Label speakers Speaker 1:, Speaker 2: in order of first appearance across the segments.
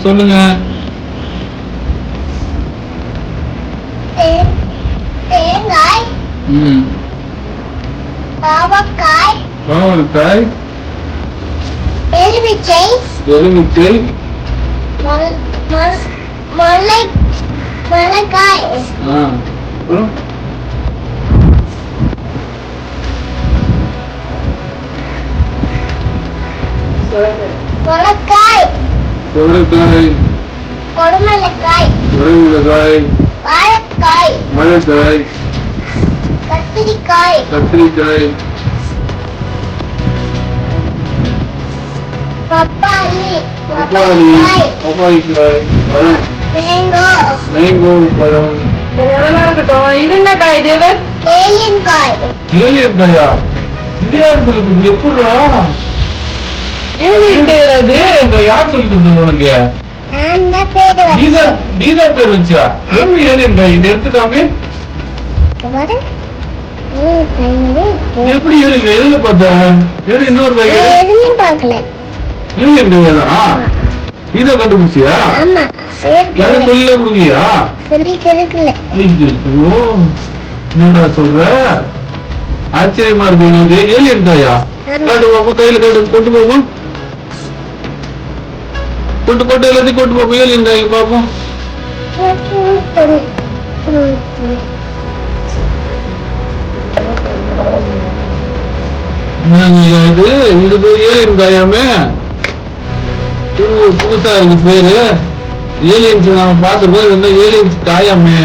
Speaker 1: சொல்லுங்க.
Speaker 2: தேங்காய், பாவக்காய், எலுமிச்சை, மிளகாய்,
Speaker 1: கொடக்காய்,
Speaker 2: கொடமிளகாய், வாழைக்காய், கத்திரிக்காய், பப்பாளி,
Speaker 1: மேங்கோ பழம்.
Speaker 3: இது என்ன காய்? இது
Speaker 2: ஏலியன்காய்.
Speaker 1: ஏலியன்காயா? எப்படா யார் சொல்லிட்டு உனக்கு? நீதான் பேர் வச்சா? எப்படி ஏலியன்காய்? இது எடுத்துட்டாமே எப்படி ஏலியன்? எதுல பார்த்தா? இன்னொரு இத கண்டுபிடிச்சியா? எனக்கு சொல்ல கொடுக்கியா? என்னடா சொல்ற? ஆச்சரியமா இருக்கு. ஏலியன் காயா? காட்டு பாப்போம், கையில காட்டு, கொண்டு போவோம். கொண்டு எல்லாத்தையும் கொண்டு போவோம். ஏலியன் காய் பாப்போம். இது பேர் ஏலியன் காயாமே. புதுசா இருக்கு பேரு. ஏலியன்ஸ் நாம பார்த்திருக்கோம். இது வந்து ஏலியன்ஸ் காயாமே.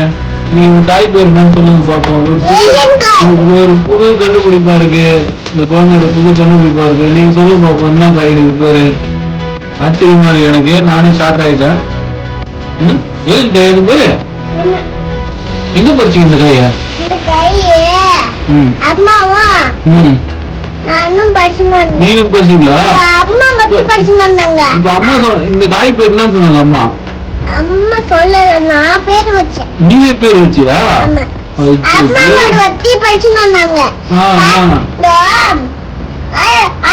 Speaker 1: நீங்க காய் பேர் என்னன்னு சொல்லுங்க பாப்போம். ஒரு புது கண்டுபிடிப்பா இருக்கு. இந்த குழந்தையோட புது கண்டுபிடிப்பா இருக்கு. நீங்க சொல்லுங்க பாப்போம், என்ன காய் இருக்கு பேரு? ஆச்சரியமா இருக்கு எனக்கு. நானே ஷாக் ஆயிட்டேன். ஏலியன் காய் இருக்கு பேரு. எங்க படிச்சீங்க இந்த காய? நீங்களும் படிச்சீங்களா? அம்மா இந்த காய் பேர் என்ன சொன்னாங்க அம்மா?
Speaker 2: அம்மா சொல்ல நான் பேர் வச்சேன்.
Speaker 1: நீங்க பேர் வச்சியா?
Speaker 2: அம்மா வத்தி படிச்சு சொன்னாங்க.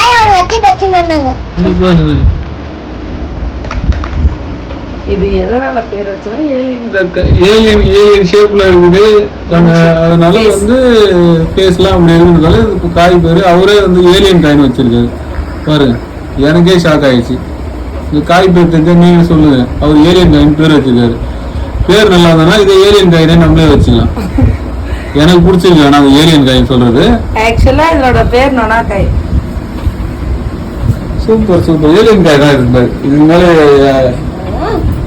Speaker 2: ஆயோட வத்தி படிச்சு சொன்னாங்க.
Speaker 3: இது எதனால பேர் வச்சா?
Speaker 1: ஏலியன் ஷேப்ல இருக்குது. அதனால வந்து பேஸ்லாம் அப்படி இருக்கிறதால காய் பேரு அவரே வந்து ஏலியன் காய்னு வச்சிருக்காரு. பாருங்க, எனக்கே ஷாக் ஆயிடுச்சு. இந்த காய் பேர் தெரிஞ்சா நீங்க சொல்லுங்க. அவர் ஏலியன் காயின் பேர் வச்சிருக்காரு. பேர் நல்லா இருந்தா இதை ஏலியன் காயினே நம்மளே வச்சுக்கலாம். எனக்கு பிடிச்சிருக்கு. ஆனா ஏலியன் காயின் சொல்றது
Speaker 3: ஆக்சுவலா இதோட பேர் நொனாக்காய்.
Speaker 1: சூப்பர். ஏலியன் காய் தான் இருந்தாரு. இதுக்கு மேல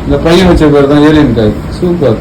Speaker 1: இந்த பையன் வச்ச பேர் தான் ஏலியன் காய். சூப்பர்.